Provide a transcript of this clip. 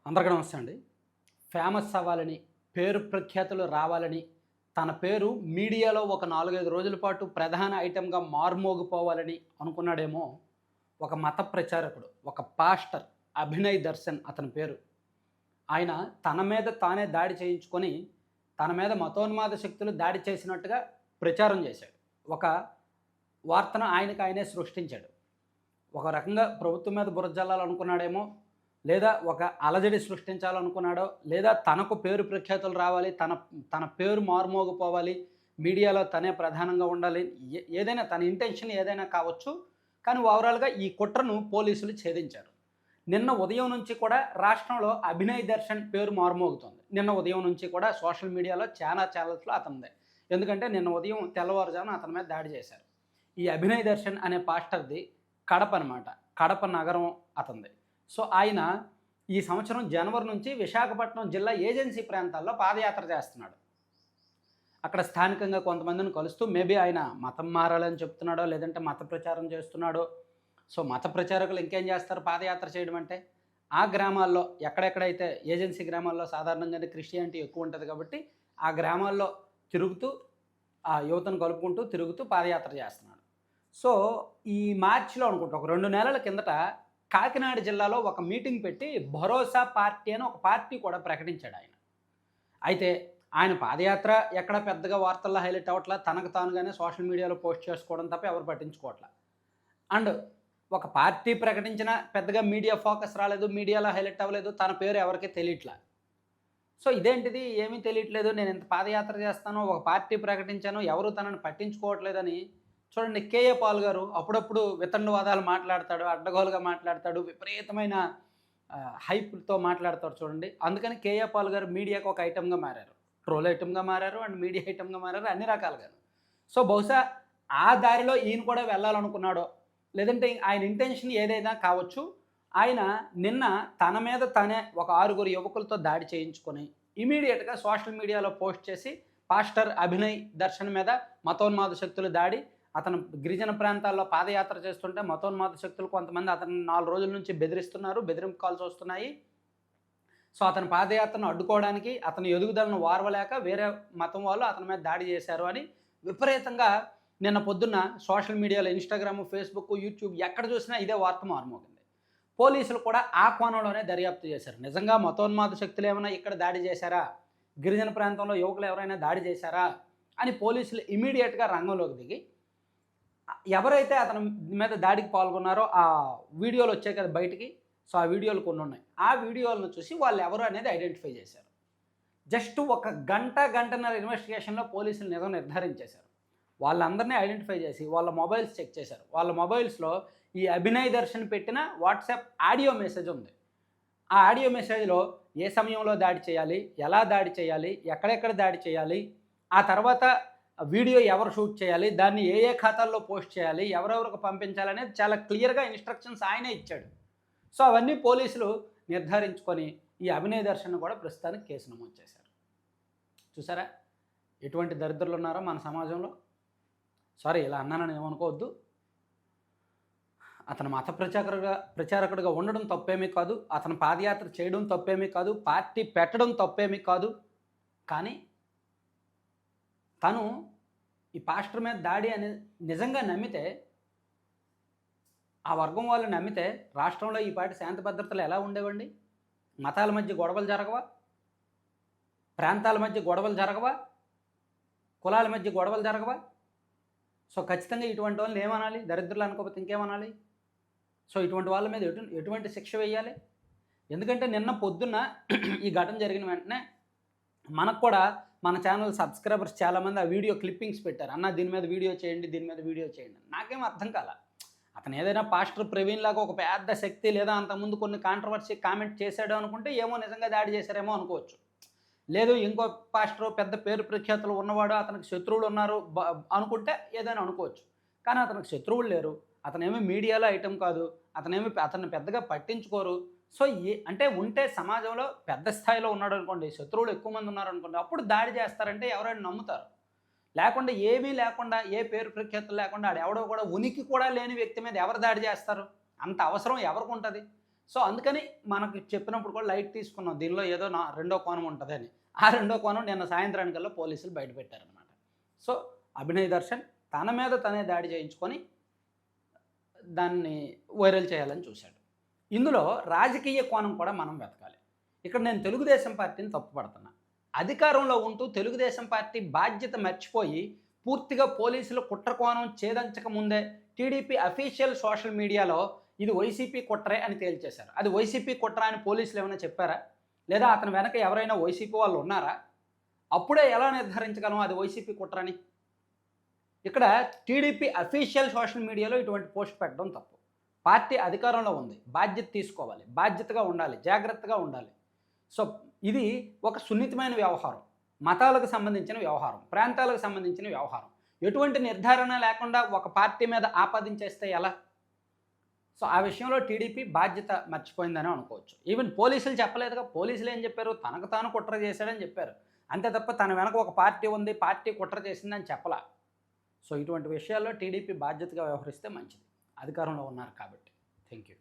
అందరికీ నమస్తే అండి. ఫేమస్ అవ్వాలని, పేరు ప్రఖ్యాతులు రావాలని, తన పేరు మీడియాలో ఒక 4, 5 రోజుల పాటు ప్రధాన ఐటెమ్‌గా మారుమోగిపోవాలని అనుకున్నాడేమో ఒక మత ప్రచారకుడు, ఒక పాస్టర్ అభినయ్ దర్శన్ అతని పేరు. ఆయన తన మీద తానే దాడి చేయించుకొని, తన మీద మతోన్మాద శక్తులు దాడి చేసినట్టుగా ప్రచారం చేశాడు. ఒక వార్తను ఆయనకి ఆయనే సృష్టించాడు. ఒక రకంగా ప్రభుత్వం మీద బురద జల్లాలనుకున్నాడేమో, లేదా ఒక అలజడి సృష్టించాలనుకున్నాడో, లేదా తనకు పేరు ప్రఖ్యాతులు రావాలి, తన తన పేరు మారుమోగిపోవాలి, మీడియాలో తనే ప్రధానంగా ఉండాలి. ఏదైనా తన ఇంటెన్షన్ ఏదైనా కావచ్చు. కానీ ఓవరాల్‌గా ఈ కుట్రను పోలీసులు ఛేదించారు. నిన్న ఉదయం నుంచి కూడా రాష్ట్రంలో అభినయ్ దర్శన్ పేరు మారుమోగుతోంది. నిన్న ఉదయం నుంచి కూడా సోషల్ మీడియాలో చాలా ఛానల్స్‌లో అతనిదే. ఎందుకంటే నిన్న ఉదయం తెల్లవారుజామున అతని మీద దాడి చేశారు. ఈ అభినయ్ దర్శన్ అనే పాస్టర్‌ది కడప అనమాట. కడప నగరం అతనిది. సో, ఆయన ఈ సంవత్సరం జనవరి నుంచి విశాఖపట్నం జిల్లా ఏజెన్సీ ప్రాంతాల్లో పాదయాత్ర చేస్తున్నాడు. అక్కడ స్థానికంగా కొంతమందిని కలుస్తూ మేబీ ఆయన మతం మారాలని చెప్తున్నాడో, లేదంటే మత ప్రచారం చేస్తున్నాడో. సో, మత ప్రచారకులు ఇంకేం చేస్తారు పాదయాత్ర చేయడం అంటే? ఆ గ్రామాల్లో ఎక్కడెక్కడైతే ఏజెన్సీ గ్రామాల్లో సాధారణంగానే క్రిస్టియానిటీ ఎక్కువ ఉంటది కాబట్టి, ఆ గ్రామాల్లో తిరుగుతూ, ఆ యువతను కలుపుకుంటూ తిరుగుతూ పాదయాత్ర చేస్తున్నాడు. సో, ఈ మార్చిలో అనుకుంటా ఒక 2 నెలల కిందట కాకినాడ జిల్లాలో ఒక మీటింగ్ పెట్టి భరోసా పార్టీ అని ఒక పార్టీ కూడా ప్రకటించాడాయన. అయితే ఆయన పాదయాత్ర ఎక్కడ పెద్దగా వార్తల్లో హైలైట్ అవ్వట్ల. తనకు తానుగానే సోషల్ మీడియాలో పోస్ట్ చేసుకోవడం తప్ప ఎవరు పట్టించుకోవట్ల. అండ్ ఒక పార్టీ ప్రకటించినా పెద్దగా మీడియా ఫోకస్ రాలేదు. మీడియాలో హైలైట్ అవ్వలేదు. తన పేరు ఎవరికీ తెలియట్ల. సో, ఇదేంటిది ఏమీ తెలియట్లేదు. నేను ఇంత పాదయాత్ర చేస్తాను, ఒక పార్టీ ప్రకటించాను, ఎవరు తనని పట్టించుకోవట్లేదని చూడండి. కేఏ పాల్ గారు అప్పుడప్పుడు వితండవాదాలు మాట్లాడతాడు, అడ్డగోలుగా మాట్లాడతాడు, విపరీతమైన హైప్‌తో మాట్లాడతాడు చూడండి. అందుకని కేఏ పాల్ గారు మీడియాకి ఒక ఐటెమ్‌గా మారారు. ట్రోల్ ఐటెమ్‌గా మారారు అండ్ మీడియా ఐటెమ్‌గా మారారు అన్ని రకాలుగాను. సో, బహుశా ఆ దారిలో ఈయన కూడా వెళ్ళాలనుకున్నాడో, లేదంటే ఆయన ఇంటెన్షన్ ఏదైనా కావచ్చు. ఆయన నిన్న తన మీద తనే ఒక 6 యువకులతో దాడి చేయించుకొని ఇమ్మీడియేట్‌గా సోషల్ మీడియాలో పోస్ట్ చేసి పాస్టర్ అభినయ్ దర్శన్ మీద మతోన్మాద శక్తులు దాడి. అతను గిరిజన ప్రాంతాల్లో పాదయాత్ర చేస్తుంటే మతోన్మాద శక్తులు కొంతమంది అతన్ని 4 రోజుల నుంచి బెదిరిస్తున్నారు. బెదిరింపు కాల్స్ వస్తున్నాయి. సో, అతని పాదయాత్రను అడ్డుకోవడానికి, అతని ఎదుగుదలను ఓర్వలేక వేరే మతం వాళ్ళు అతని మీద దాడి చేశారు అని విపరీతంగా నిన్న పొద్దున్న సోషల్ మీడియాలో ఇన్‌స్టాగ్రామ్, ఫేస్‌బుక్, యూట్యూబ్ ఎక్కడ చూసినా ఇదే వార్త మారుమోగింది. పోలీసులు కూడా ఆ కోణంలోనే దర్యాప్తు చేశారు. నిజంగా మతోన్మాద శక్తులు ఏమైనా ఇక్కడ దాడి చేశారా? గిరిజన ప్రాంతంలో యువకులు ఎవరైనా దాడి చేశారా? అని పోలీసులు ఇమ్మీడియేట్‌గా రంగంలోకి దిగి ఎవరైతే అతని మీద దాడికి పాల్గొన్నారో ఆ వీడియోలు వచ్చాయి కదా బయటికి. సో, ఆ వీడియోలు కొన్ని ఉన్నాయి. ఆ వీడియోలను చూసి వాళ్ళు ఎవరు అనేది ఐడెంటిఫై చేశారు. జస్ట్ ఒక గంట, గంటన్నర ఇన్వెస్టిగేషన్‌లో పోలీసులు నిజం నిర్ధారించేశారు. వాళ్ళందరినీ ఐడెంటిఫై చేసి వాళ్ళ మొబైల్స్ చెక్ చేశారు. వాళ్ళ మొబైల్స్‌లో ఈ అభినయ్ దర్శన్ పెట్టిన వాట్సాప్ ఆడియో మెసేజ్ ఉంది. ఆ ఆడియో మెసేజ్‌లో ఏ సమయంలో దాడి చేయాలి? ఎలా దాడి చేయాలి? ఎక్కడెక్కడ దాడి చేయాలి? ఆ తర్వాత వీడియో ఎవరు షూట్ చేయాలి? దాన్ని ఏ ఏ ఖాతాల్లో పోస్ట్ చేయాలి? ఎవరెవరికి పంపించాలనేది చాలా క్లియర్‌గా ఇన్‌స్ట్రక్షన్స్ ఆయనే ఇచ్చాడు. సో, అవన్నీ పోలీసులు నిర్ధారించుకొని ఈ అభినయ్ దర్శన్‌ని కూడా ప్రస్తుతానికి కేసు నమోదు చేశారు. చూసారా? ఎటువంటి దరిద్రులున్నారో మన సమాజంలో. సారీ, ఇలా అన్నానని ఏమనుకోవద్దు. అతను మత ప్రచారకుడిగా ఉండడం తప్పేమీ కాదు. అతను పాదయాత్ర చేయడం తప్పేమీ కాదు. పార్టీ పెట్టడం తప్పేమీ కాదు. కానీ తను ఈ పాస్టర్ మీద దాడి అనేది నిజంగా నమ్మితే, ఆ వర్గం వాళ్ళు నమ్మితే రాష్ట్రంలో ఈ పాటి శాంతి భద్రతలు ఎలా ఉండేవండి? మతాల మధ్య గొడవలు జరగవా? ప్రాంతాల మధ్య గొడవలు జరగవా? కులాల మధ్య గొడవలు జరగవా? సో, ఖచ్చితంగా ఇటువంటి వాళ్ళని ఏమనాలి? దరిద్రులు అనుకోకపోతే ఇంకేమనాలి? సో, ఇటువంటి వాళ్ళ మీద ఎటువంటి శిక్ష వేయాలి? ఎందుకంటే నిన్న పొద్దున్న ఈ ఘటన జరిగిన వెంటనే మనకు కూడా మన ఛానల్ సబ్స్క్రైబర్స్ చాలామంది ఆ వీడియో క్లిప్పింగ్స్ పెట్టారు. అన్న దీని మీద వీడియో చేయండి, దీని మీద వీడియో చేయండి. నాకేం అర్థం కాల. అతను ఏదైనా పాస్టర్ ప్రవీణ్ లాగా ఒక పెద్ద శక్తి లేదా అంతకుముందు కొన్ని కాంట్రవర్సీ కామెంట్ చేశాడు అనుకుంటే ఏమో నిజంగా దాడి చేశారేమో అనుకోవచ్చు. లేదు ఇంకో పాస్టర్ పెద్ద పేరు ప్రఖ్యాతులు ఉన్నవాడు, అతనికి శత్రువులు ఉన్నారు అనుకుంటే ఏదైనా అనుకోవచ్చు. కానీ అతనికి శత్రువులు లేరు. అతనేమి మీడియాలో ఐటెమ్ కాదు. అతన్ని పెద్దగా పట్టించుకోరు. సో, అంటే ఉంటే సమాజంలో పెద్ద స్థాయిలో ఉన్నాడనుకోండి, శత్రువులు ఎక్కువ మంది ఉన్నారనుకోండి, అప్పుడు దాడి చేస్తారంటే ఎవరైనా నమ్ముతారు. లేకుండా ఏమీ లేకుండా, ఏ పేరు ప్రఖ్యాతులు లేకుండా ఆడెవడో కూడా ఉనికి కూడా లేని వ్యక్తి మీద ఎవరు దాడి చేస్తారు? అంత అవసరం ఎవరికుంటది? సో అందుకని మనకు చెప్పినప్పుడు కూడా లైట్ తీసుకున్నాం. దీనిలో ఏదో రెండో కోణం ఉంటదని. ఆ రెండో కోణం నిన్న సాయంత్రానికల్లా పోలీసులు బయటపెట్టారనమాట. సో అభినయ్ దర్శన్ తన మీద తనే దాడి చేయించుకొని దాన్ని వైరల్ చేయాలని చూశాడు. ఇందులో రాజకీయ కోణం కూడా మనం వెతకాలి. ఇక్కడ నేను తెలుగుదేశం పార్టీని తప్పుపడుతున్నా. అధికారంలో ఉంటూ తెలుగుదేశం పార్టీ బాధ్యత మర్చిపోయి పూర్తిగా పోలీసులు కుట్ర కోణం ఛేదించక ముందే టీడీపీ అఫీషియల్ సోషల్ మీడియాలో ఇది వైసీపీ కుట్రే అని తేల్చేశారు. అది వైసీపీ కుట్ర అని పోలీసులు ఏమైనా చెప్పారా? లేదా అతని వెనక ఎవరైనా వైసీపీ వాళ్ళు ఉన్నారా? అప్పుడే ఎలా నిర్ధారించగలం అది వైసీపీ కుట్రని? ఇక్కడ టీడీపీ అఫీషియల్ సోషల్ మీడియాలో ఇటువంటి పోస్ట్ పెట్టడం తప్పు. పార్టీ అధికారంలో ఉంది, బాధ్యత తీసుకోవాలి, బాధ్యతగా ఉండాలి, జాగ్రత్తగా ఉండాలి. సో ఇది ఒక సున్నితమైన వ్యవహారం, మతాలకు సంబంధించిన వ్యవహారం, ప్రాంతాలకు సంబంధించిన వ్యవహారం. ఎటువంటి నిర్ధారణ లేకుండా ఒక పార్టీ మీద ఆపాదించేస్తే ఎలా? సో ఆ విషయంలో టీడీపీ బాధ్యత మర్చిపోయిందని అనుకోవచ్చు. ఈవెన్ పోలీసులు చెప్పలేదుగా. పోలీసులు ఏం చెప్పారు? తనకు తాను కుట్ర చేశాడని చెప్పారు. అంతే తప్ప తన వెనక ఒక పార్టీ ఉంది, పార్టీ కుట్ర చేసిందని చెప్పలా. సో ఇటువంటి విషయాల్లో టీడీపీ బాధ్యతగా వ్యవహరిస్తే మంచిది, అధికారంలో ఉన్నారు కాబట్టి. Thank you.